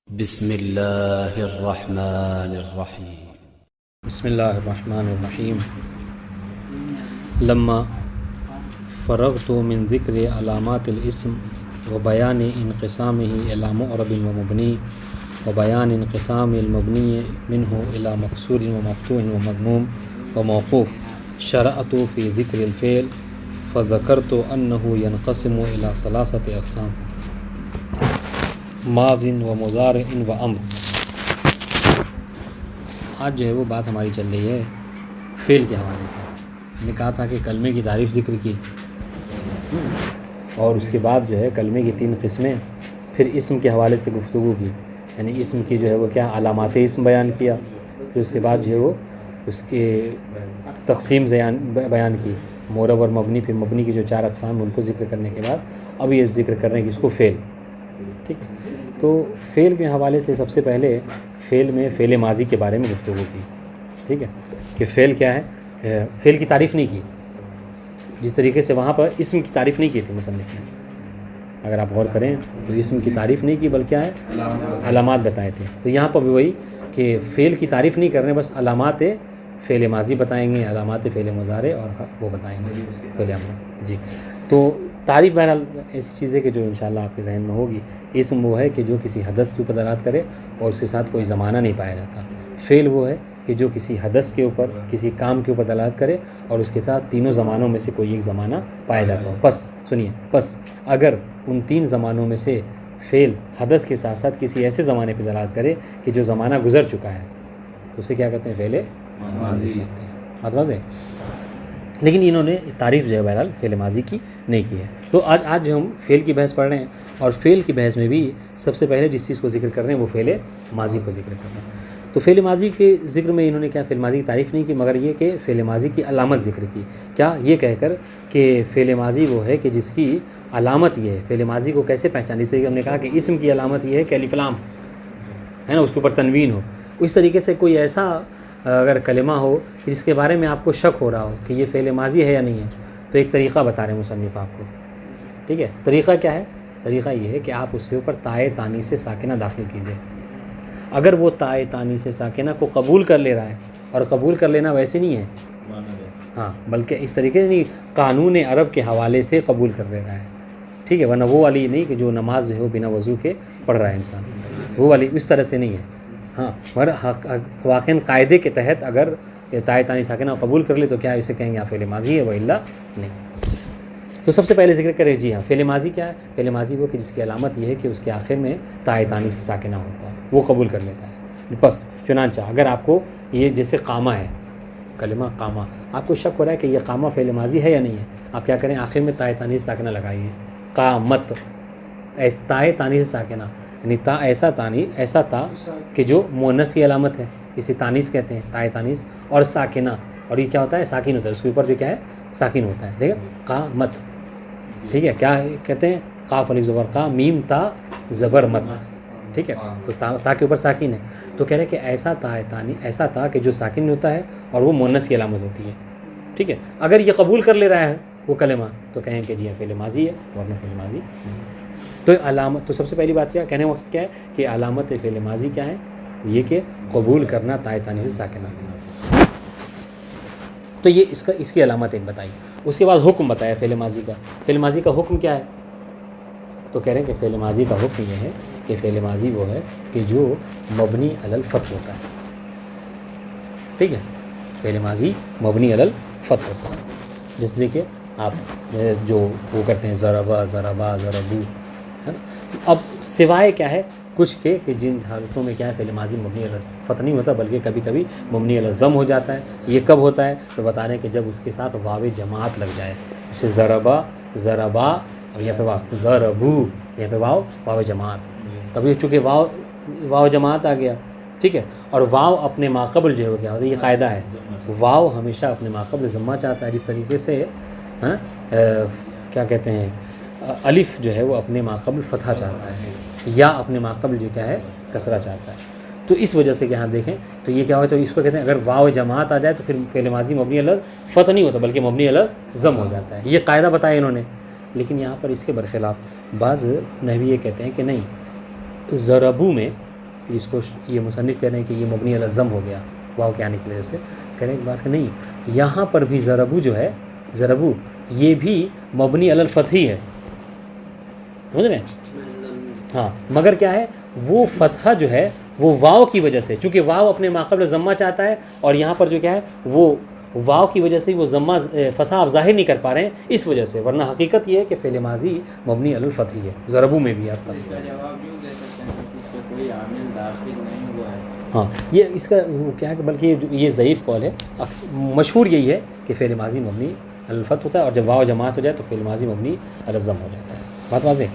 بسم اللہ الرحمن الرحیم بسم اللہ الرحمن الرحیم لما فرغت من ذکر علامات الاسم وبیان انقسامه الى معرب ومبنی وبیان انقسام المبنی منه الى مکسور ومفتوح ومضموم وموقوف شرعت فی ذکر الفعل فذکرت انه ينقسم الى ثلاثة اقسام ماض و مضارع و امر۔ آج جو ہے وہ بات ہماری چل رہی ہے فعل کے حوالے سے۔ ہم نے کہا تھا کہ کلمے کی تعریف ذکر کی اور اس کے بعد جو ہے کلمے کی 3 قسمیں، پھر اسم کے حوالے سے گفتگو کی، یعنی اسم کی جو ہے وہ کیا علامات اسم بیان کیا، پھر اس کے بعد جو ہے وہ اس کے تقسیم بیان کی، معرب اور مبنی، پھر مبنی کی جو 4 اقسام ہیں ان کو ذکر کرنے کے بعد اب یہ ذکر کرنے کی اس کو فعل، ٹھیک ہے۔ تو فعل کے حوالے سے سب سے پہلے فعل میں فعل ماضی کے بارے میں گفتگو کی، ٹھیک ہے، کہ فعل کیا ہے۔ فعل کی تعریف نہیں کی، جس طریقے سے وہاں پر اسم کی تعریف نہیں کی تھی مصنف نے، اگر آپ غور کریں تو اسم کی تعریف نہیں کی بلکہ ہے علامات بتائے تھے۔ تو یہاں پر بھی وہی کہ فعل کی تعریف نہیں کر رہے، بس علامات فعل ماضی بتائیں گے، علامات فعل مضارع اور وہ بتائیں گے فعل امر۔ جی، تو تعریف بہرحال ایسی چیز ہے کہ جو انشاءاللہ آپ کے ذہن میں ہوگی۔ اسم وہ ہے کہ جو کسی حدث کے اوپر دلالت کرے اور اس کے ساتھ کوئی زمانہ نہیں پایا جاتا۔ فعل وہ ہے کہ جو کسی حدث کے اوپر، کسی کام کے اوپر دلالت کرے اور اس کے ساتھ تینوں زمانوں میں سے کوئی ایک زمانہ پایا جاتا ہو۔ پس سنیے، پس اگر ان 3 زمانوں میں سے فعل حدث کے ساتھ ساتھ کسی ایسے زمانے پہ دلالت کرے کہ جو زمانہ گزر چکا ہے تو اسے کیا کہتے ہیں؟ فعل ماضی کہتے ہیں۔ بات واضح ہے؟ لیکن انہوں نے تعریف جو ہے بہرحال فعل ماضی کی نہیں کی ہے۔ تو آج جو ہم فعل کی بحث پڑھ رہے ہیں، اور فعل کی بحث میں بھی سب سے پہلے جس چیز کو ذکر کر رہے ہیں وہ فعل ماضی کو ذکر کر رہے ہیں۔ تو فعل ماضی کے ذکر میں انہوں نے کیا فعل ماضی کی تعریف نہیں کی، مگر یہ کہ فعل ماضی کی علامت ذکر کی۔ کیا؟ یہ کہہ کر کہ فعل ماضی وہ ہے کہ جس کی علامت یہ ہے۔ فعل ماضی کو کیسے پہچان؟ اس طریقے ہم نے کہا کہ اسم کی علامت یہ ہے کہ الف لام ہے نا، اس کے اوپر تنوین ہو۔ اس طریقے سے کوئی ایسا اگر کلمہ ہو کہ جس کے بارے میں آپ کو شک ہو رہا ہو کہ یہ فعل ماضی ہے یا نہیں ہے، تو ایک طریقہ بتا رہے ہیں مصنف آپ کو، ٹھیک ہے۔ طریقہ کیا ہے؟ طریقہ یہ ہے کہ آپ اس کے اوپر تائے تانیث ساکنہ داخل کیجئے۔ اگر وہ تائے تانیث ساکنہ کو قبول کر لے رہا ہے، اور قبول کر لینا ویسے نہیں ہے، ہاں، بلکہ اس طریقے سے نہیں، قانون عرب کے حوالے سے قبول کر لے رہا ہے، ٹھیک ہے، ورنہ وہ والی نہیں کہ جو نماز جو ہے بنا وضو کے پڑھ رہا ہے انسان، وہ والی اس طرح سے نہیں ہے، ہاں، مگر واقعاً قاعدے کے تحت اگر تائے تانیث ساکنہ قبول کر لے تو کیا اسے کہیں گے فعل ماضی ہے، وإلا نہیں۔ تو سب سے پہلے ذکر کریں، جی ہاں، فعل ماضی کیا ہے؟ فعل ماضی وہ کہ جس کی علامت یہ ہے کہ اس کے آخر میں تائے تانیث ساکنہ ہوتا ہے، وہ قبول کر لیتا ہے۔ بس چنانچہ اگر آپ کو یہ جیسے قامہ ہے، کلمہ قامہ، آپ کو شک ہو رہا ہے کہ یہ قامہ فعل ماضی ہے یا نہیں ہے، آپ کیا کریں؟ آخر میں تائے تانیث ساکنہ لگائیے، قامت، تائے تانیث ساکنہ، یعنی تا ایسا تا کہ جو مؤنث کی علامت ہے، اسے تانیث کہتے ہیں، تائے تانیث، اور ساکنہ، اور یہ کیا ہوتا ہے؟ ساکن ہوتا ہے، اس کے اوپر جو کیا ہے؟ ساکن ہوتا ہے، دیکھیں، قامت، ٹھیک ہے، کیا کہتے ہیں؟ قاف الف زبر قا، میم تا زبر مت، ٹھیک ہے، تو تا کے اوپر ساکن ہے، تو کہہ رہے ہیں کہ ایسا ایسا تا کہ جو ساکن ہوتا ہے اور وہ مؤنث کی علامت ہوتی ہے، ٹھیک ہے۔ اگر یہ قبول کر لے رہا ہے وہ کلمہ تو کہیں کہ جی ہاں فعل ماضی ہے، ورنہ فعل ماضی تو علامت۔ تو سب سے پہلی بات کیا کہنے کا مقصد کیا ہے کہ علامت فعل ماضی کیا ہے؟ یہ کہ قبول کرنا تائے تانیث ساکنہ، تو یہ اس کی علامت ایک بتائی۔ اس کے بعد حکم بتایا فعل ماضی کا۔ فعل ماضی کا حکم کیا ہے؟ تو کہہ رہے ہیں کہ فعل ماضی کا حکم یہ ہے کہ فعل ماضی وہ ہے کہ جو مبنی علی الفتح ہوتا ہے، ٹھیک ہے، فعل ماضی مبنی علی الفتح ہوتا ہے، جس لیے کہ آپ جو وہ کرتے ہیں ضربا ضربا ضربو، ہے نا۔ اب سوائے کیا ہے کچھ کے کہ جن حالتوں میں کیا ہے فعل ماضی مبنی علی فتح نہیں ہوتا بلکہ کبھی کبھی مبنی علی ضم ہو جاتا ہے۔ یہ کب ہوتا ہے؟ تو بتا رہے ہیں کہ جب اس کے ساتھ واو جماعت لگ جائے، جیسے ضربا ضربا، اور یہاں پہ واو ضربو، یہاں پہ واو جماعت، تب یہ چونکہ واو جماعت آ گیا، ٹھیک ہے، اور واو اپنے ماقبل جو ہے وہ کیا ہوتا ہے؟ یہ قاعدہ ہے، واو ہمیشہ اپنے ماقبل ضمہ چاہتا ہے، جس طریقے سے کیا کہتے ہیں الف جو ہے وہ اپنے ماقبل فتحہ چاہتا ہے، یا اپنے ماقبل جو کیا ہے کسرہ چاہتا ہے۔ تو اس وجہ سے کہ ہم دیکھیں تو یہ کیا ہوتا ہے؟ اس کو کہتے ہیں اگر واو جماعت آ جائے تو پھر فعل ماضی مبنی علی فتح نہیں ہوتا بلکہ مبنی علی ضم ہو جاتا ہے۔ یہ قاعدہ بتایا انہوں نے، لیکن یہاں پر اس کے برخلاف بعض نحوی یہ کہتے ہیں کہ نہیں، ضربو میں جس کو یہ مصنف کہہ رہے ہیں کہ یہ مبنی علی الضم ہو گیا واو کے آنے کی وجہ سے، کہہ رہے ہیں کہ بات کہ نہیں، یہاں پر بھی ضربو جو ہے، ضربو یہ بھی مبنی علی الفتح ہی ہے، سمجھ رہے ہیں؟ ہاں، مگر کیا ہے، وہ فتحہ جو ہے وہ واو کی وجہ سے، چونکہ واو اپنے ماقبل ضمہ چاہتا ہے، اور یہاں پر جو کیا ہے وہ واو کی وجہ سے وہ ضمہ فتحہ آپ ظاہر نہیں کر پا رہے ہیں اس وجہ سے، ورنہ حقیقت یہ ہے کہ فعل ماضی مبنی علی الفتح ہی ہے، ضربو میں بھی آتا ہے۔ کوئی عامل داخل نہیں ہوا ہے۔ ہاں، یہ اس کا کیا ہے کہ بلکہ یہ ضعیف قول ہے، مشہور یہی ہے کہ فعل ماضی مبنی علی الفتح ہوتا ہے، اور جب واو جماعت ہو جائے تو فعل ماضی مبنی علی الضم ہو جاتا ہے۔ بات واضح ہے؟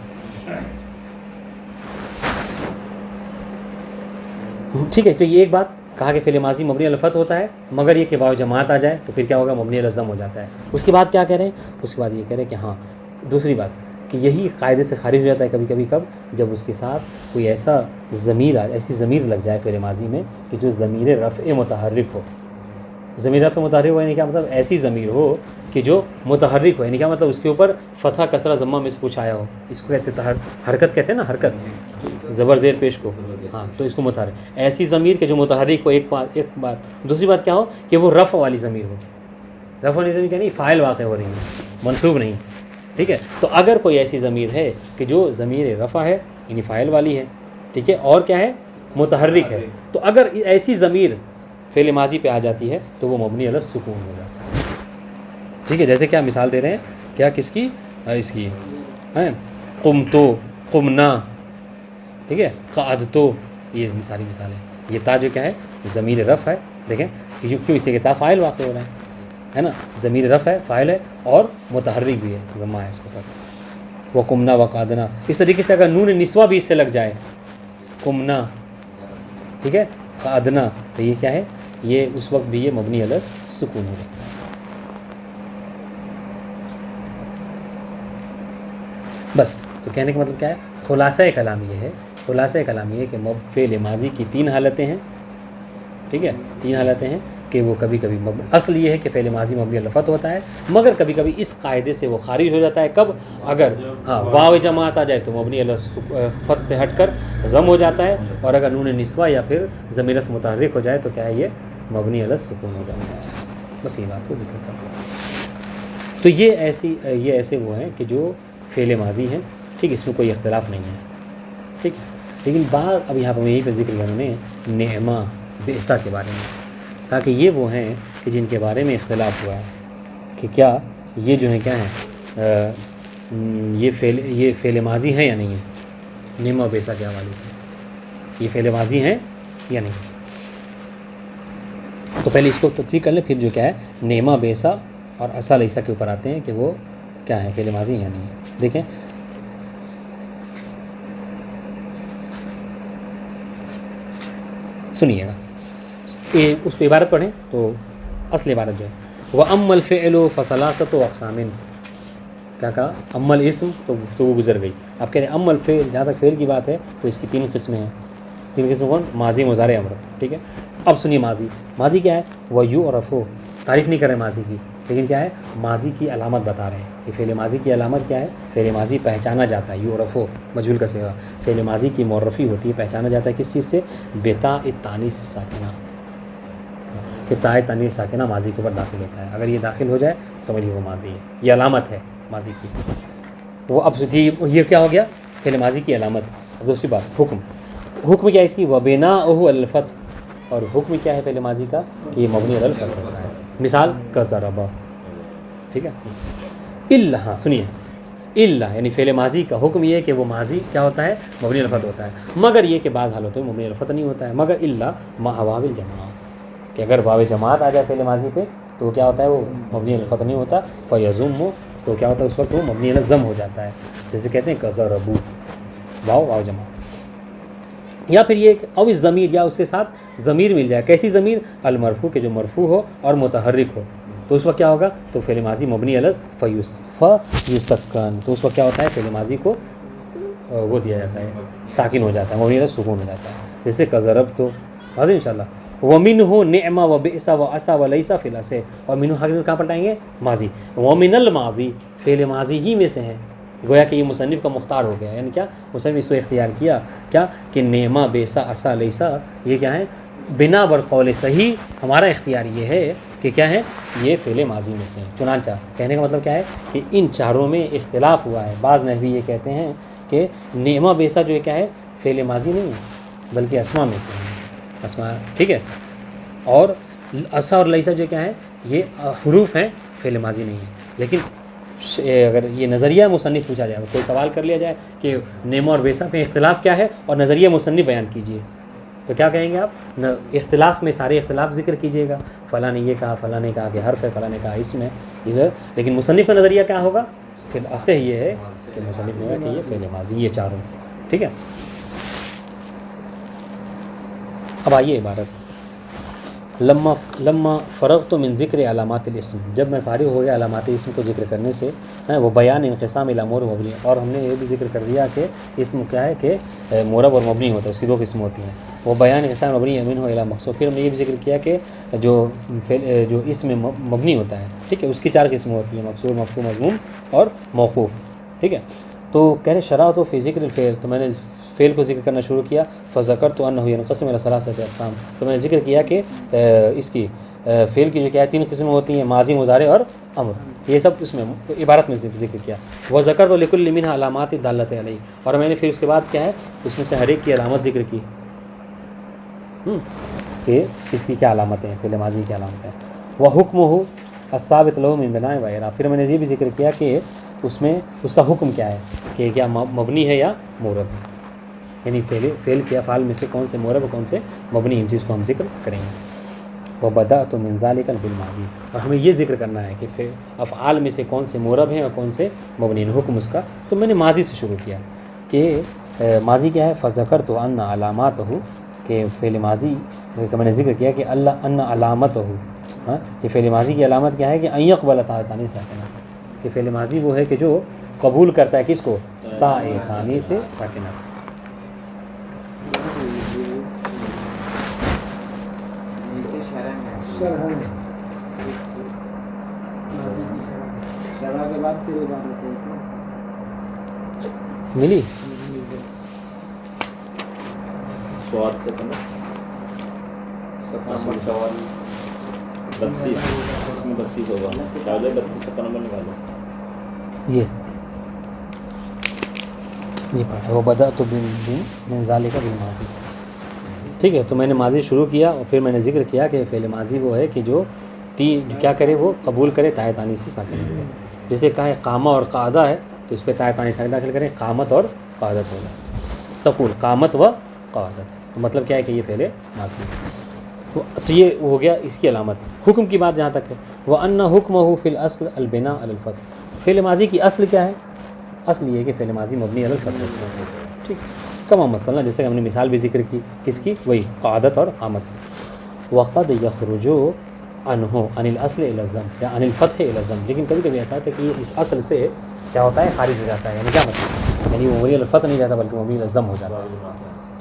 ٹھیک ہے، تو یہ ایک بات کہا کہ فعل ماضی مبنی علی الفتح ہوتا ہے، مگر یہ کہ واو جماعت آ جائے تو پھر کیا ہوگا، مبنی علی الضم ہو جاتا ہے۔ اس کے بعد کیا کہہ رہے ہیں، اس کے بعد یہ کہہ رہے ہیں کہ ہاں دوسری بات کہ یہی قاعدے سے خارج ہو جاتا ہے کبھی کبھی، کب، جب اس کے ساتھ کوئی ایسا ضمیر ایسی ضمیر لگ جائے فعل ماضی میں کہ جو ضمیر رفع متحرک ہو۔ ضمیر رفع متحرک ہو یعنی کیا مطلب، ایسی ضمیر ہو کہ جو متحرک ہو، یعنی کیا مطلب اس کے اوپر فتح کسرہ ضمہ میں سے کچھ آیا ہو، اس کو کہتے ہیں حرکت، کہتے ہیں نا حرکت، زبر زیر پیش کو، ہاں تو اس کو متحرک، ایسی ضمیر کہ جو متحرک ہو، ایک بات۔ دوسری بات کیا ہو کہ وہ رفع والی ضمیر ہو، رفع والی ضمیر کیا نہیں، فاعل واقع ہو رہی ہے، منصوب نہیں، ٹھیک ہے۔ تو اگر کوئی ایسی ضمیر ہے کہ جو ضمیر رفع ہے یعنی فاعل والی ہے، ٹھیک ہے، اور کیا ہے، متحرک ہے، تو اگر ایسی ضمیر فعل ماضی پہ آ جاتی ہے تو وہ مبنی علی السکون ہو جاتا ہے، ٹھیک ہے۔ جیسے کیا مثال دے رہے ہیں، کیا، کس کی، اس کی ہیں، قمتو، قمنا، ٹھیک ہے، قعدتو، یہ ساری مثالیں۔ یہ تا جو کیا ہے، ضمیر رفع ہے، دیکھیں کیوں، اسے کہ تا فاعل واقع ہو رہا ہے نا، ضمیر رفع ہے، فاعل ہے، اور متحرک بھی ہے، ضمہ ہے اس کے اوپر۔ وقمنا وقعدنا، اس طریقے سے اگر نون نسوہ بھی اس سے لگ جائے، قمنا، ٹھیک ہے، قعدنا، تو یہ کیا ہے، یہ اس وقت بھی یہ مبنی علی السکون ہو جاتا ہے۔ بس، تو کہنے کا مطلب کیا ہے، خلاصہ کلام یہ ہے، خلاصہ کلام یہ ہے کہ فعل ماضی کی تین حالتیں ہیں، ٹھیک ہے، تین حالتیں ہیں کہ وہ کبھی کبھی اصل یہ ہے کہ فعل ماضی مبنی علی الفتح ہوتا ہے، مگر کبھی کبھی اس قاعدے سے وہ خارج ہو جاتا ہے، کب، اگر ہاں واو جماعت آ جائے تو مبنی علی فتح سے ہٹ کر ضم ہو جاتا ہے، اور اگر نون نسوہ یا پھر ضمیر رفع متحرک ہو جائے تو کیا ہے، یہ مبنی علی السکون ہو جاتا ہے۔ بس یہ بات کو ذکر کر دیا۔ تو یہ ایسے وہ ہیں کہ جو فعل ماضی ہیں، ٹھیک، اس میں کوئی اختلاف نہیں ہے، ٹھیک ہے۔ لیکن بات اب یہاں پہ یہیں پہ ذکر کیا انہوں نے نعمہ بئسا کے بارے میں، تاکہ یہ وہ ہیں کہ جن کے بارے میں اختلاف ہوا ہے کہ کیا یہ جو ہیں کیا ہیں، یہ فعل ماضی ہیں یا نہیں ہے، نعمہ بئسا کے حوالے سے یہ فعل ماضی ہیں یا نہیں۔ تو پہلے اس کو تطبیق کر لیں، پھر جو کیا ہے نعمہ بئسا اور عسیٰ لیسا کے اوپر آتے ہیں کہ وہ کیا ہے، فعل ماضی یا نہیں ہے۔ دیکھیں سنیے گا، اس پہ عبارت پڑھیں تو اصل عبارت جو ہے، وَأَمَّا الْفِعْلُ فَثَلَاثَةُ أَقْسَامٍ، کیا کہا، اما الاسم تو وہ گزر گئی، اب کہہ رہے ہیں اما الفعل، جہاں تک فعل کی بات ہے تو اس کی تین قسمیں ہیں، تین قسم کون، ماضی، مضارع، امر، ٹھیک ہے۔ اب سنیے ماضی کیا ہے، وَيُعْرَفُ، تعریف نہیں کر رہے ماضی کی، لیکن کیا ہے، ماضی کی علامت بتا رہے ہیں کہ فعل ماضی کی علامت کیا ہے، فعل ماضی پہچانا جاتا ہے، یعرف مجہول کا صیغہ، فعل ماضی کی معرفی ہوتی ہے، پہچانا جاتا ہے کس چیز سے، بتا التانیث الساکنہ، کہ تائے تانیث ساکنہ ماضی کے اوپر داخل ہوتا ہے، اگر یہ داخل ہو جائے تو سمجھیے وہ ماضی ہے، یہ علامت ہے ماضی کی۔ وہ اب یہ کیا ہو گیا، فعل ماضی کی علامت۔ اب دوسری بات، حکم کیا ہے اس کی، وَبِنَاؤُهُ عَلَى الْفَتْحِ، اور حکم کیا ہے فعل ماضی کا کہ یہ مبنی علی الفتح ہوتا ہے، مثال کَضَرَبَ، ٹھیک ہے۔ الا، ہاں سنیے، الا یعنی فعل ماضی کا حکم یہ ہے کہ وہ ماضی کیا ہوتا ہے، مبنی علی الفتح ہوتا ہے، مگر یہ کہ بعض حالتوں میں مبنی علی الفتح نہیں ہوتا ہے، مگر الا مع واو الجماعہ، کہ اگر واو جماعت آ جائے فعل ماضی پہ تو کیا ہوتا ہے، وہ مبنی علی الفتح نہیں ہوتا، فیضم، تو کیا ہوتا ہے اس وقت وہ مبنی علی الضم ہو جاتا ہے، جیسے کہتے ہیں کَضَرَبُ، واو جماعت۔ یا پھر یہ کہ او ضمیر، یا اس کے ساتھ ضمیر مل جائے، کیسی ضمیر، المرفوع، کہ جو مرفوع ہو اور متحرک ہو، تو اس وقت کیا ہوگا، تو فعل ماضی مبنی علی فیسکن، تو اس وقت کیا ہوتا ہے، فعل ماضی کو وہ دیا جاتا ہے، ساکن ہو جاتا ہے، مبنی علی سکون ہو جاتا ہے، جیسے کَضَرَبْتُ، واضح انشاءاللہ۔ وَمِنْهُ نِعْمَ وَبِئْسَ وَعَسَىٰ وَلَيْسَ فِي الْأَصْلِ، اور منہ حق کہاں پلٹائیں گے، ماضی، وَمِنَ الْمَاضِی، فعل ماضی ہی میں سے ہیں، گویا کہ یہ مصنف کا مختار ہو گیا، یعنی کیا مصنف اس کو اختیار کیا کیا کہ نعمہ بیسا اسا لیسا، یہ کیا ہے بنا بر قول صحیح ہمارا اختیار یہ ہے کہ کیا ہے یہ فعل ماضی میں سے ہیں۔ چنانچہ کہنے کا مطلب کیا ہے کہ ان چاروں میں اختلاف ہوا ہے۔ بعض نحوی یہ کہتے ہیں کہ نعمہ بیسا جو ہے کیا ہے فعل ماضی نہیں ہے بلکہ اسما میں سے ہے، اسما، ٹھیک ہے، اور اسا اور لیسا جو کیا ہے یہ حروف ہیں، فعل ماضی نہیں ہے۔ لیکن اگر یہ نظریہ مصنف پوچھا جائے، کوئی سوال کر لیا جائے کہ نعمہ اور بیسا پہ اختلاف کیا ہے اور نظریہ مصنف بیان کیجیے، تو کیا کہیں گے آپ؟ اختلاف میں سارے اختلاف ذکر کیجیے گا، فلاں نے یہ کہا، فلاں نے کہا کہ حرف ہے، فلاں نے کہا اس میں ادھر، لیکن مصنف کا نظریہ کیا ہوگا؟ پھر اصح یہ ہے کہ مصنف نے کہا کہ یہ فعل ماضی، یہ چاروں، ٹھیک ہے۔ اب آئیے عبارت، لما فرغت من ذکر علامات الاسم، جب میں فارغ ہو گیا علامات اسم کو ذکر کرنے سے، وہ بیان انقسام الی امور مبنی، اور ہم نے یہ بھی ذکر کر دیا کہ اسم کیا ہے کہ مورب اور مبنی ہوتا ہے، اس کی دو قسم ہوتی ہیں، وہ بیان انقسام مبنی امین ہو الی مقصود۔ پھر ہم نے یہ بھی ذکر کیا کہ جو اسم مبنی ہوتا ہے، ٹھیک ہے، اس کی چار قسمیں ہوتی ہیں، مقصور، مفہوم، مضموم اور موقوف، ٹھیک ہے۔ تو کہہ رہے شرعت فی ذکر الفعل، تو میں نے فعل کو ذکر کرنا شروع کیا، فذکرت انہ ینقسم الی ثلاثۃ اقسام، تو میں نے ذکر کیا کہ اس کی فعل کی جو کیا ہے تین قسمیں ہوتی ہیں، ماضی، مضارع اور امر، یہ سب اس میں عبارت میں ذکر کیا۔ وذکرت لکل منھا علامات الدالۃ علیہ، اور میں نے پھر اس کے بعد کیا ہے اس میں سے ہر ایک کی علامت ذکر کی کہ اس کی کیا علامتیں ہیں، فعل ماضی کی علامتیں ہیں۔ وحکمہ الثابت له من بناء و اعراب، پھر میں نے یہ بھی ذکر کیا کہ اس میں اس کا حکم کیا ہے کہ کیا مبنی ہے یا مورب ہے، یعنی فعل کے افعال میں سے کون سے مورب اور کون سے مبنی، ان چیز کو ہم ذکر کریں گے۔ وبدأت من ذلك بالماضی، اور ہمیں یہ ذکر کرنا ہے کہ افعال میں سے کون سے مورب ہیں اور کون سے مبنی ہیں، حکم اس کا، تو میں نے ماضی سے شروع کیا کہ ماضی کیا ہے، فذکرت ان علاماتہ، کہ فعل ماضی کا میں نے ذکر کیا کہ اللہ ان علامتہ، ہاں، کہ فعل ماضی کی علامت کیا ہے کہ ان یقبل تاء ثانی ساکنہ، کہ فعل ماضی وہ ہے کہ جو قبول کرتا ہے کس کو، تاء ثانی سے ساکنہ۔ ملی سواد سے کم 32 ہوگا، شاید 32 صفحہ نمبر نکالو، یہ پڑھا وہ بدأت من ذالک بالماضی، ٹھیک ہے۔ تو میں نے ماضی شروع کیا اور پھر میں نے ذکر کیا کہ فعل ماضی وہ ہے کہ جو کیا کرے، وہ قبول کرے تاء ثانی سے ساکن ہو جائے، جیسے کہا ہے قامہ اور قعدہ ہے تو اس پہ تاء ثانی ساکن داخل کریں، قامت اور قعدت ہو جائے، تقول قامت و قعدت، تو مطلب کیا ہے کہ یہ فعل ماضی ہے۔ تو یہ ہو گیا اس کی علامت۔ حکم کی بات جہاں تک ہے، وَأَنَّ حُكْمَهُ فِي الْأَصْلِ الْبِنَاءُ عَلَى الْفَتْحِ، فعل ماضی کی اصل کیا ہے؟ اصل یہ ہے کہ فعل ماضی مبنی علی الفتح ہے، ٹھیک، کما مثلا جیسے کہ ہم نے مثال بھی ذکر کی کس کی، وہی قعدت اور قامت کی۔ وقد یخرج عنہ عن الاصل الی الضم، یا عن الفتح الی الضم، لیکن کبھی کبھی ایسا ہوتا ہے کہ یہ اس اصل سے کیا ہوتا ہے خارج ہو جاتا ہے، یعنی کیا مطلب، یعنی وہ مبنی علی الفتح نہیں رہتا بلکہ مبنی علی الضم ہو جاتا ہے۔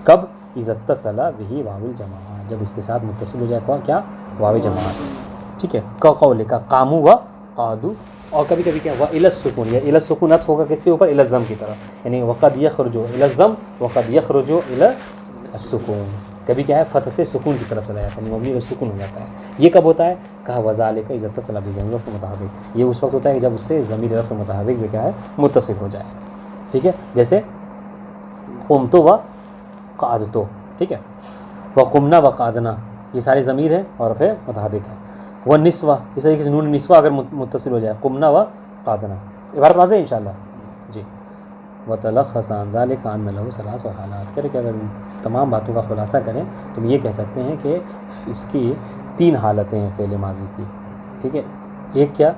کب؟ اذا اتصل بہ واو الجماعہ، جب اس کے ساتھ متصل ہو جائے کیا، واو جماعت، ٹھیک ہے، قول کا قاموا و قعدوا، اور کبھی کبھی کیا، وَإِلَى السُّكُونِ، یا إِلَى السُّكُونِ عطف ہوگا کس کے اوپر، إِلَى الضم کی طرف، یعنی وقد يخرج إلى الضم وقد يخرج إلى السکون، کبھی کیا ہے فتح سے سکون کی طرف چلا جاتا ہے، مبنی سکون ہو جاتا ہے۔ یہ کب ہوتا ہے؟ کہا وذالک اذا اتصل بضمیر رفع متحرک، یہ اس وقت ہوتا ہے کہ جب اس سے ضمیر رفع متحرک بھی کیا ہے متصل ہو جائے، ٹھیک ہے، جیسے قمت و قعدت، ٹھیک ہے، وقمنا وقعدنا، یہ سارے ضمیر ہیں اور پھر متحرک ہے۔ والنسوہ، اس طریقے سے نون نسوہ اگر متصل ہو جائے، قمنا و قعدنا، عبارت واضح ہے انشاءاللہ جی۔ وتلخص عن ذلك ان له ثلاث حالات، کہ اگر تمام باتوں کا خلاصہ کریں تو ہم یہ کہہ سکتے ہیں کہ اس کی تین حالتیں ہیں فعل ماضی کی، ٹھیک ہے، ایک کیا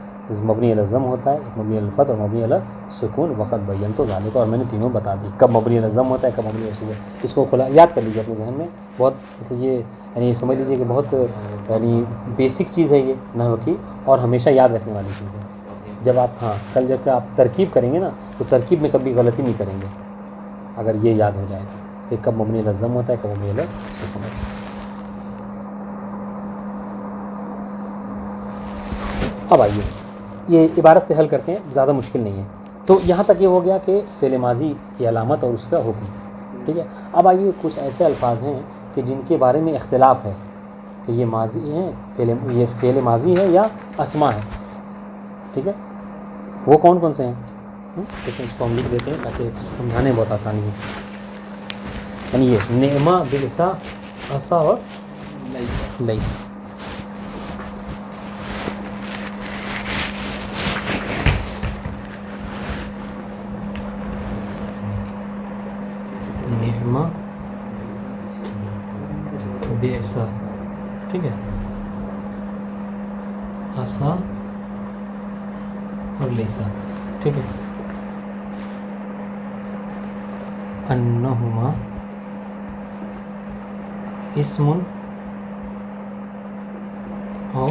مبنی علی الضم ہوتا ہے، ایک مبنی علی الفتح اور مبنی علی السکون، وقت بینت ذالک، اور میں نے تینوں بتا دی کب مبنی علی الضم ہوتا ہے، کب مبنی علی السکون، اس کو یاد کر لیجیے اپنے ذہن میں، بہت مطلب یہ یعنی سمجھ لیجیے کہ بہت یعنی بیسک چیز ہے یہ نحو کی، اور ہمیشہ یاد رکھنے والی چیز ہے۔ جب آپ کل جب آپ ترکیب کریں گے نا تو ترکیب میں کبھی غلطی نہیں کریں گے اگر یہ یاد ہو جائے تو، کہ کب مبنی علی الضم ہوتا ہے، کب مبنی علی السکون ہوتا ہے۔ اب آئیے یہ عبارت سے حل کرتے ہیں، زیادہ مشکل نہیں ہے۔ تو یہاں تک یہ ہو گیا کہ فعل ماضی کی علامت اور اس کا حکم. ٹھیک ہے. اب آئیے کچھ ایسے الفاظ ہیں کہ جن کے بارے میں اختلاف ہے کہ یہ ماضی ہیں، یہ فعل ماضی ہے یا اسما ہے. ٹھیک ہے. وہ کون کون سے ہیں؟ لیکن اس کو ہم لکھ دیتے ہیں تاکہ سمجھانے میں بہت آسانی ہو. یعنی یہ نعمہ، بئسا، عصا اور لیس. نعمہ، بئسا، ٹھیک ہے، عصا اور لیسا. ٹھیک ہے. انہما اسم اور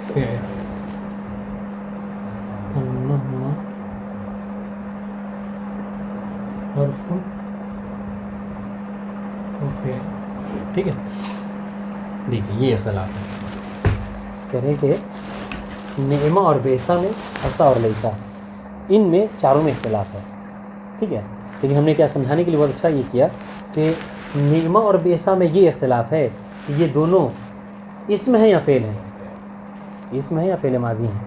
فعل. انہما حرف اور فعل. ٹھیک ہے. دیکھیے یہ اختلاف ہے. کہہ رہے ہیں کہ نعمہ اور بیسا میں عصا اور لیسا، ان میں چاروں میں اختلاف ہے. ٹھیک ہے. لیکن ہم نے کیا سمجھانے کے لیے بہت اچھا یہ کیا کہ نعمہ اور بیسا میں یہ اختلاف ہے کہ یہ دونوں اسم ہیں یا فعل ہیں، اسم ہیں یا فعل ماضی ہیں،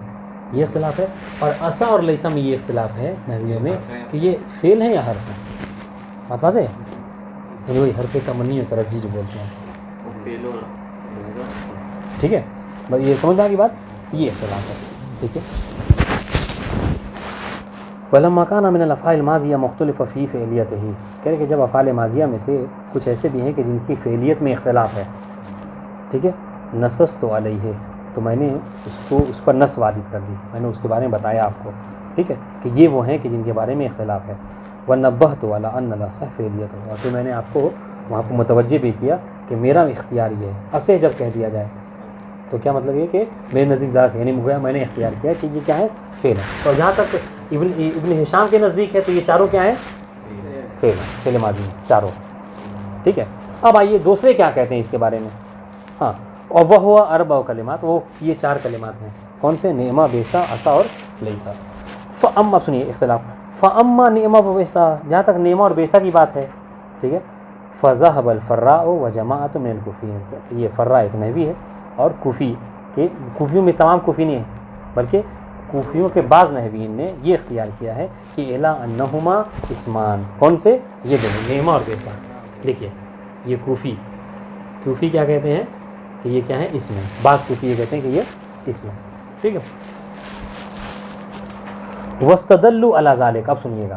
یہ اختلاف ہے. اور عصا اور لیسا میں یہ اختلاف ہے نحویوں میں کہ یہ فعل ہیں یا حرف ہیں. بات واضح ہے؟ یعنی وہی حرف تمنی و ترجی جو بولتے ہیں. ٹھیک ہے. بس یہ سمجھ آ کی بات، یہ اختلاف ہے. ٹھیک ہے. ولما كان من الافعال الماضیہ مختلف فی فعلیتہ، کہہ رہے کہ جب افعال ماضیہ میں سے کچھ ایسے بھی ہیں کہ جن کی فعلیت میں اختلاف ہے. ٹھیک ہے. نصصت علیہ، تو میں نے اس پر نص وارد کر دی، میں نے اس کے بارے میں بتایا آپ کو. ٹھیک ہے کہ یہ وہ ہیں کہ جن کے بارے میں اختلاف ہے. ونبہت علی ان الاصح فعلیت، اور پھر میں نے آپ کو وہاں کو متوجہ بھی کیا کہ میرا اختیار یہ ہے. اصح جب کہہ دیا جائے تو کیا مطلب یہ کہ میرے نزدیک ذات ہے، یعنی میں نے اختیار کیا کہ یہ کیا ہے، فعل ہے. اور جہاں تک ابن ہشام کے نزدیک ہے تو یہ چاروں کیا ہیں، فعل ہے، فعل ماضی ہیں چاروں. ٹھیک ہے. اب آئیے دوسرے کیا کہتے ہیں اس کے بارے میں. ہاں، اور وہ ہوا اربع کلمات، وہ یہ چار کلمات ہیں. کون سے؟ نعمہ، بیسا، عصا اور لیسا. فاما، سنیے اختلاف. فاما نعمہ و بیسا، جہاں تک نعمہ اور بیسا کی بات ہے، ٹھیک ہے، فذهب الفراء وجماعۃ من الکوفیین. یہ فرا ایک نحوی ہے اور کوفی کے، کوفیوں میں تمام کوفی نہیں ہیں بلکہ کوفیوں کے بعض نحویین نے یہ اختیار کیا ہے کہ الا انہما اسمان. کون سے؟ یہ دونوں، نعمہ اور بیسا. دیکھیے یہ کوفی کیا کہتے ہیں کہ یہ کیا ہے، اسم ہے. بعض کوفی یہ کہتے ہیں کہ یہ اسم ہے. ٹھیک ہے. واستدلوا علی ذلک، اب سنیے گا،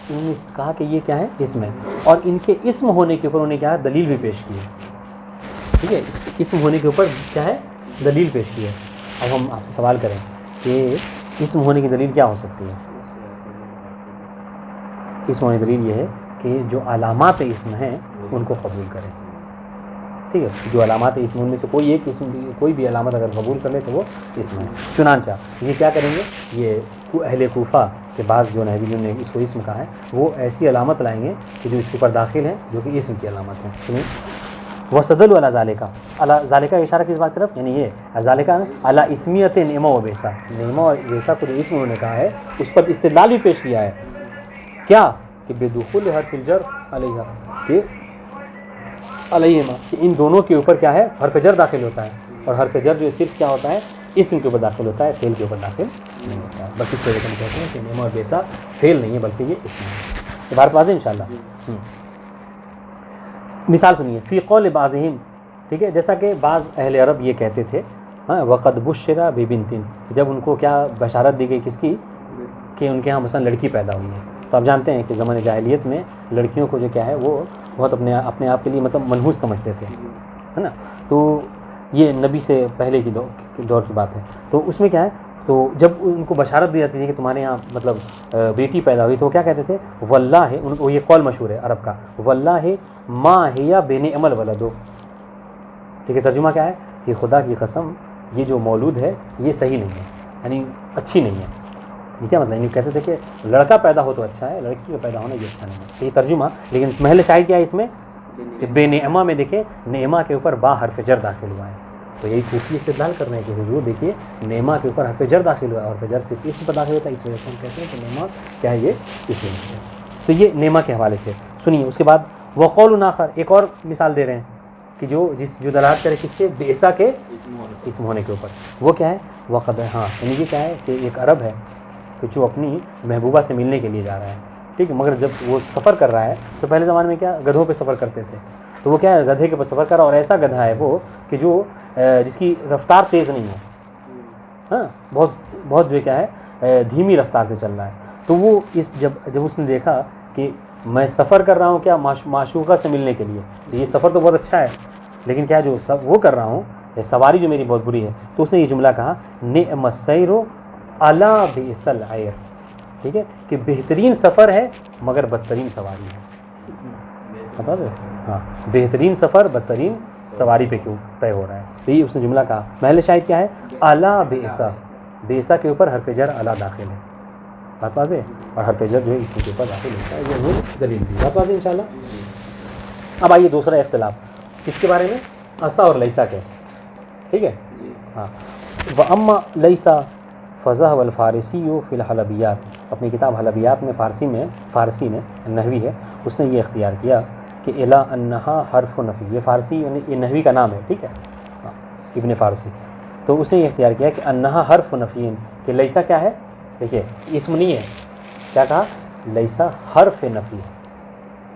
انہوں نے کہا کہ یہ کیا ہے، اسم ہے، اور ان کے اسم ہونے کے اوپر انہوں نے کیا ہے، دلیل بھی پیش کی ہے. ٹھیک ہے. اس اسم ہونے کے اوپر کیا ہے، دلیل پیش کی ہے. اب ہم آپ سے سوال کریں کہ اسم ہونے کی دلیل کیا ہو سکتی ہے. اسم ہونے کی دلیل یہ ہے کہ جو علامات اسم ہیں ان کو قبول کریں. ٹھیک ہے. جو علامات اسم ان میں سے کوئی ایک اسم، کوئی بھی علامت اگر قبول کر لے تو وہ اسم ہے. چنانچہ یہ کیا کریں گے، یہ اہل کوفہ کے بعض جو نحویوں نے اس کو اسم کہا ہے وہ ایسی علامت لائیں گے کہ جو اس کے اوپر داخل ہیں، جو کہ اسم کی علامت ہیں. سنیں، وصدل علی ذالکا، علی ذالکا اشارہ کس بات طرف، یعنی یہ ذالکا علی اسمیت نعمہ و بیسا، نعمہ اور بیسا کو جو اسم انہوں نے کہا ہے اس پر استدلال بھی پیش کیا ہے. کیا کہ بدخول حرف الجر علیہ، کہ علیہما، کہ ان دونوں کے اوپر کیا ہے، حرف جر داخل ہوتا ہے. اور حرف جر جو صرف کیا ہوتا ہے، اسم کے اوپر داخل ہوتا ہے، فعل کے اوپر داخل نہیں ہوتا ہے. بس اس وجہ سے ہم کہتے ہیں کہ نعمہ اور بیسا فعل نہیں ہے بلکہ یہ اسم ہے. یہ بات واضح انشاءاللہ. مثال سنیے، فی قول بعضہم، ٹھیک ہے، جیسا کہ بعض اہل عرب یہ کہتے تھے، ہاں، وقد بشر ببنت، جب ان کو کیا بشارت دی گئی، کس کی، کہ ان کے ہاں مثلا لڑکی پیدا ہوئی ہے. تو آپ جانتے ہیں کہ زمانے جاہلیت میں لڑکیوں کو جو کیا ہے وہ بہت اپنے آپ کے لیے مطلب منحوس سمجھتے تھے، ہے نا. تو یہ نبی سے پہلے کی دور کی بات ہے. تو اس میں کیا ہے، تو جب ان کو بشارت دی جاتی تھی کہ تمہارے یہاں مطلب بیٹی پیدا ہوئی، تو وہ کیا کہتے تھے، واللہ، وہ یہ قول مشہور ہے عرب کا، واللہ ما ہی بنعم الولد. ٹھیک ہے. ترجمہ کیا ہے کہ خدا کی قسم یہ جو مولود ہے یہ صحیح نہیں ہے، یعنی اچھی نہیں ہے. یہ کیا مطلب، یعنی کہتے تھے کہ لڑکا پیدا ہو تو اچھا ہے، لڑکی کا پیدا ہونا یہ اچھا نہیں ہے. یہ ترجمہ. لیکن محل شاہد کیا ہے اس میں، کہ بے نعمہ میں دیکھیں، نعمہ کے اوپر با حرف جر داخل ہوا ہے. تو یہی کوفی استدلال کر رہے ہیں کہ حضور دیکھیے نیما کے اوپر حرف جر داخل ہوا ہے، اور حرف جر صرف اسم پر داخل ہوتا ہے، اس وجہ سے ہم کہتے ہیں کہ نیما کیا ہے، یہ اسم ہے۔ تو یہ نیما کے حوالے سے سنیے۔ اس کے بعد وقول آخر، ایک اور مثال دے رہے ہیں کہ جو دلالت کرے کس کے، بعثہ کے اسم ہونے کے اوپر، وہ کیا ہے، وقد، ہاں یعنی یہ کیا ہے کہ ایک عرب ہے کہ جو اپنی محبوبہ سے ملنے کے لیے جا رہا ہے، ٹھیک ہے، مگر جب وہ سفر کر رہا ہے تو پہلے زمانے میں کیا گدھوں پہ سفر کرتے تھے، تو وہ کیا ہے گدھے کے اوپر سفر کر رہا ہے، اور ایسا گدھا ہے وہ کہ جو جس کی رفتار تیز نہیں ہے، ہاں بہت جو کیا ہے دھیمی رفتار سے چل رہا ہے۔ تو وہ جب اس نے دیکھا کہ میں سفر کر رہا ہوں کیا معشوقہ سے ملنے کے لیے، یہ سفر تو بہت اچھا ہے لیکن کیا جو وہ کر رہا ہوں سواری جو میری بہت بری ہے، تو اس نے یہ جملہ کہا نعم السیر الا بئس العیر، ٹھیک ہے، کہ بہترین سفر ہے مگر بدترین سواری ہے، بتا دیں، ہاں بہترین سفر بدترین سواری پہ کیوں طے ہو رہا ہے، تو یہ اس نے جملہ کہا۔ محل شاہد کیا ہے، الا بئس، بئس کے اوپر حرف جر الا داخل ہے، بات واضح، اور حرف جر جو ہے اس کے اوپر داخل ہوتا ہے، یہ وہ دلیل دی، بات واضح انشاءاللہ۔ اب آئیے دوسرا اختلاف کس کے بارے میں، عصا اور لیسا کے، ٹھیک ہے، ہاں واما لیسا فذهب الفارسی فی الحلبیات، اپنی کتاب حلبیات میں فارسی نے نحوی ہے، اس نے یہ اختیار کیا کہ الا انہا حرف نفی، یہ فارسی یعنی یہ نحوی کا نام ہے، ٹھیک ہے، ہاں ابن فارسی، تو اس نے یہ اختیار کیا کہ انہا حرف نفی، کہ لیسا کیا ہے، دیکھیے اسم نہیں ہے، کیا کہا، لیسا حرف نفی ہے،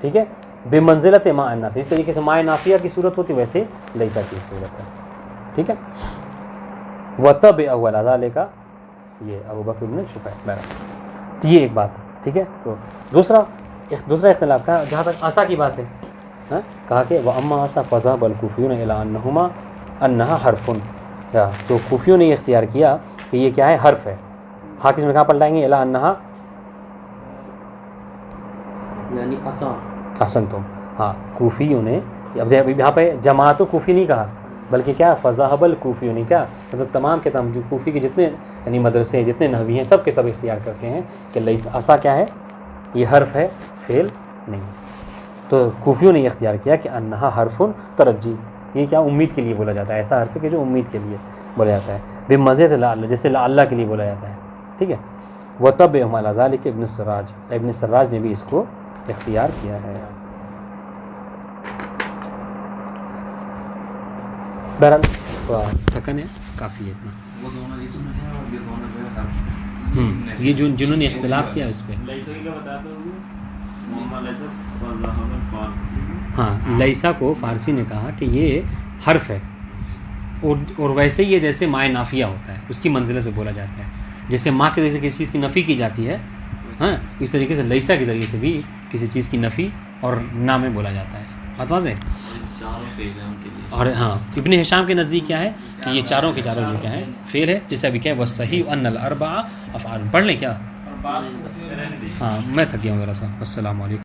ٹھیک ہے، بے منزلت ما النافیہ، اس طریقے سے ما نافیہ کی صورت ہوتی ویسے لیسا کی صورت ہے، ٹھیک ہے، وطب اول ذالک، یہ ابو بکر بن شفیع، تو یہ ایک بات، ٹھیک ہے۔ تو دوسرا اختلاف کا جہاں تک عصا کی بات ہے، ہاں کہا کہ واما عصا فذهب الکوفیون الی انہا حرف، تو کوفیوں نے یہ اختیار کیا کہ یہ کیا ہے، حرف ہے، حافظ میں کہاں پلٹائیں گے، الی انہا یعنی عصا، حسن تم، ہاں کوفیوں نے، اب یہاں پہ جماعت و کوفی نہیں کہا بلکہ کیا فذهب الکوفیون، کیا مطلب تمام کے تمام جو کوفی کے جتنے یعنی مدرسے ہیں، جتنے نحوی ہیں، سب کے سب اختیار کرتے ہیں کہ لیس عصا کیا ہے، یہ حرف ہے، فعل نہیں، تو کوفیوں نے یہ اختیار کیا کہ انہا حرف ترجی، یہ کیا امید کے لیے بولا جاتا ہے، ایسا حرف ہے کہ جو امید کے لیے بولا جاتا ہے، بے مزے سے لعل، جیسے لعل کے لیے بولا جاتا ہے، ٹھیک ہے، وطبعهم علی ذلک ابن سراج نے بھی اس کو اختیار کیا ہے۔ بہرحال تھکن ہے کافی ہے اتنا، وہ دونوں اسم ہیں اور یہ دونوں جو ہے حرف، یہ جنہوں نے اختلاف کیا اس پہ، لیسا کیا بتاتے ہو محمد لیسا فذهب الفارسی، ہاں لیسا کو فارسی نے کہا کہ یہ حرف ہے، اور ویسے ہی جیسے مائے نافیہ ہوتا ہے اس کی منزلت پہ بولا جاتا ہے، جیسے ماں کے ذریعے سے کسی چیز کی نفی کی جاتی ہے، ہاں اس طریقے سے لیسا کے ذریعے سے بھی کسی چیز کی نفی اور نہ میں بولا جاتا ہے، بات واضح ہے۔ چاروں فعل ہیں ان کے لیے، اور ہاں ابن ہشام کے نزدیک کیا ہے کہ یہ چاروں کے چاروں جو کیا ہے فعل ہے، جیسے ابھی کیا ہے والصحیح ان الاربعہ افعال، پڑھ لیں کیا، ہاں میں تھک گیا ہوں ذرا سا، السلام علیکم۔